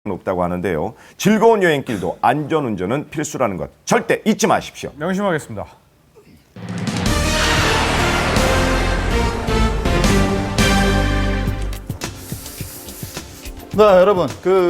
높다고 하는데요. 즐거운 여행길도 안전운전은 필수라는 것 절대 잊지 마십시오. 명심하겠습니다. 네, 여러분,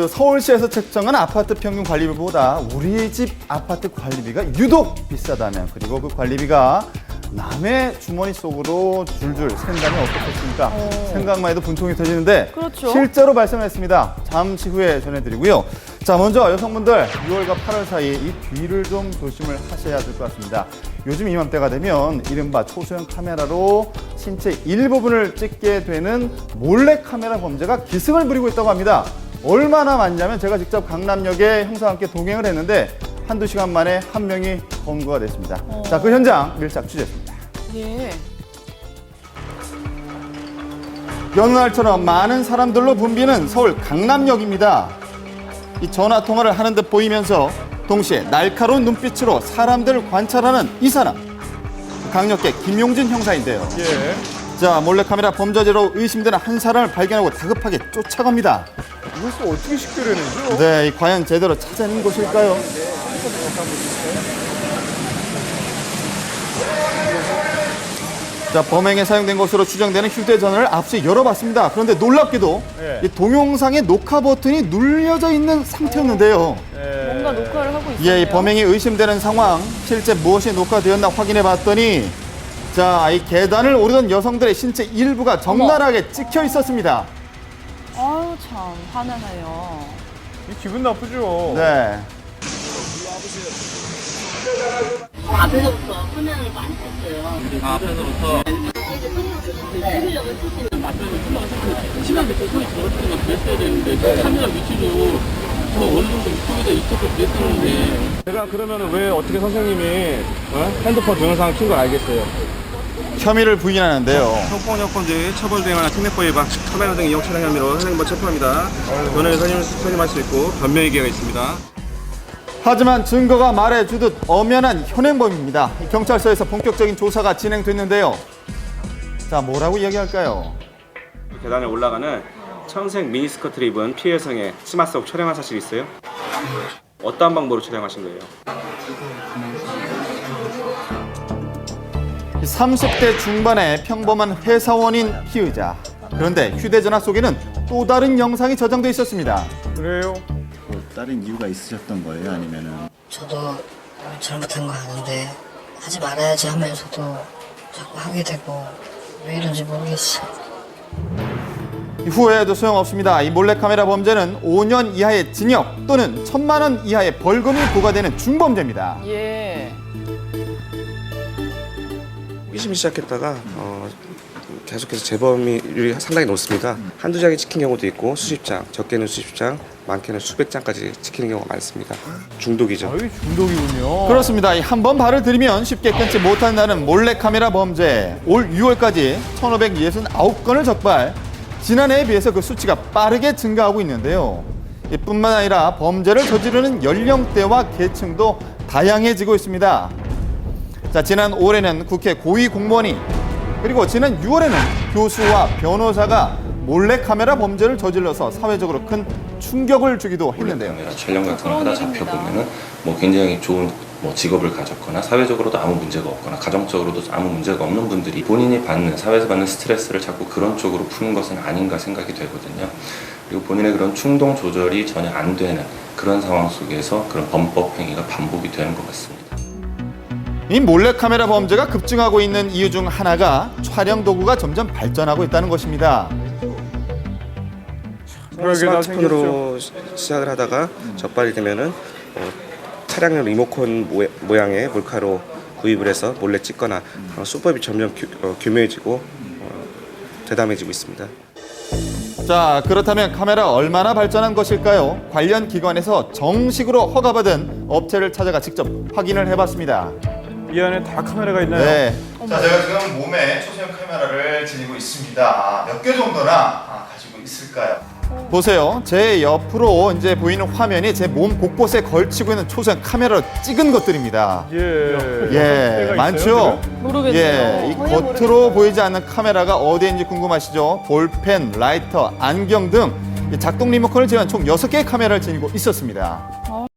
서울시에서 책정한 아파트 평균 관리비보다 우리 집 아파트 관리비가 유독 비싸다면, 그리고 그 관리비가 남의 주머니 속으로 줄줄 샌다면 어떻겠습니까? 생각만 해도 분통이 터지는데 그렇죠. 실제로 발생했습니다. 잠시 후에 전해드리고요. 자, 먼저 여성분들 6월과 8월 사이 이 뒤를 좀 조심을 하셔야 될 것 같습니다. 요즘 이맘때가 되면 이른바 초소형 카메라로 신체 일부분을 찍게 되는 몰래카메라 범죄가 기승을 부리고 있다고 합니다. 얼마나 많냐면 제가 직접 강남역에 형사와 함께 동행을 했는데 한두 시간 만에 한 명이 검거가 됐습니다. 자, 그 현장 밀착 취재했습니다. 예. 여느 날처럼 많은 사람들로 붐비는 서울 강남역입니다. 이 전화 통화를 하는 듯 보이면서 동시에 날카로운 눈빛으로 사람들을 관찰하는 이 사람. 강력계 김용진 형사인데요. 예. 자, 몰래카메라 범죄자로 의심되는 한 사람을 발견하고 다급하게 쫓아갑니다. 이걸 또 어떻게 식별해내죠? 네, 과연 제대로 찾아낸 곳일까요? 자, 범행에 사용된 것으로 추정되는 휴대전화를 앞서 열어봤습니다. 그런데 놀랍게도 네. 이 동영상의 녹화 버튼이 눌려져 있는 상태였는데요. 뭔가 녹화를 하고 있어요. 예, 이 범행이 의심되는 상황, 실제 무엇이 녹화되었나 확인해봤더니 자, 이 계단을 오르던 여성들의 신체 일부가 적나라하게 찍혀 있었습니다. 아유, 참 화나네요. 이 기분 나쁘죠? 네. 앞에서부터 화면을 많이 켰어요. 앞에서부터 심하게 소리 들었던 거 그랬어야 되는데 그 카메라 위치도 저 어느 정도 이쪽에다 있었고 그랬었는데 제가 그러면 왜 어떻게 선생님이 핸드폰 동영상을 킨 걸 알겠어요? 혐의를 부인하는데요. 형법범죄 처벌대행하는 특례법 위반 카메라 등 이용 촬영 혐의로 선생님을 체포합니다. 변호인 선임할 수 있고 변명의 기회가 있습니다. 하지만 증거가 말해주듯 엄연한 현행범입니다. 경찰서에서 본격적인 조사가 진행됐는데요. 자, 뭐라고 이야기할까요? 계단에 올라가는 청색 미니스커트를 입은 피해 여성의 치마 속 촬영한 사실이 있어요? 어떠한 방법으로 촬영하신 거예요? 30대 중반의 평범한 회사원인 피의자. 그런데 휴대전화 속에는 또 다른 영상이 저장돼 있었습니다. 그래요? 다른 이유가 있으셨던 거예요? 아니면은? 저도 잘못한 거 아는데 하지 말아야지 하면서도 자꾸 하게 되고 왜 이런지 모르겠어요. 후회해도 소용없습니다. 이 몰래카메라 범죄는 5년 이하의 징역 또는 1,000만 원 이하의 벌금이 부과되는 중범죄입니다. 예. 호기심이 시작했다가 계속해서 재범률이 상당히 높습니다. 한두 장이 찍힌 경우도 있고 수십 장, 적게는 수십 장, 많게는 수백 장까지 찍히는 경우가 많습니다. 중독이죠. 아유, 중독이군요. 그렇습니다. 한 번 발을 들이면 쉽게 끊지 못한다는 몰래카메라 범죄. 올 6월까지 1,569건을 적발. 지난해에 비해서 그 수치가 빠르게 증가하고 있는데요. 뿐만 아니라 범죄를 저지르는 연령대와 계층도 다양해지고 있습니다. 자, 지난 올해는 국회 고위공무원이 그리고 지난 6월에는 교수와 변호사가 몰래카메라 범죄를 저질러서 사회적으로 큰 충격을 주기도 했는데요. 촬영 같은 걸 하다 잡혀보면은 굉장히 좋은 직업을 가졌거나 사회적으로도 아무 문제가 없거나 가정적으로도 아무 문제가 없는 분들이 본인이 사회에서 받는 스트레스를 자꾸 그런 쪽으로 푸는 것은 아닌가 생각이 되거든요. 그리고 본인의 그런 충동 조절이 전혀 안 되는 그런 상황 속에서 그런 범법 행위가 반복이 되는 것 같습니다. 이 몰래카메라 범죄가 급증하고 있는 이유 중 하나가 촬영 도구가 점점 발전하고 있다는 것입니다. 스마트폰으로 시작을 하다가 적발이 되면은 차량용 리모컨 모양의 몰카로 구입을 해서 몰래 찍거나 수법이 점점 교묘해지고 대담해지고 있습니다. 자, 그렇다면 카메라 얼마나 발전한 것일까요? 관련 기관에서 정식으로 허가받은 업체를 찾아가 직접 확인을 해봤습니다. 이 안에 다 카메라가 있나요? 네. 자, 제가 지금 몸에 초소형 카메라를 지니고 있습니다. 몇 개 정도나 가지고 있을까요? 보세요. 제 옆으로 이제 보이는 화면이 제 몸 곳곳에 걸치고 있는 초소형 카메라로 찍은 것들입니다. 예. 많죠? 모르겠네요. 예, 이 전혀 겉으로 보이지 않는 카메라가 어디인지 궁금하시죠? 볼펜, 라이터, 안경 등 작동 리모컨을 제외한 총 6개의 카메라를 지니고 있었습니다.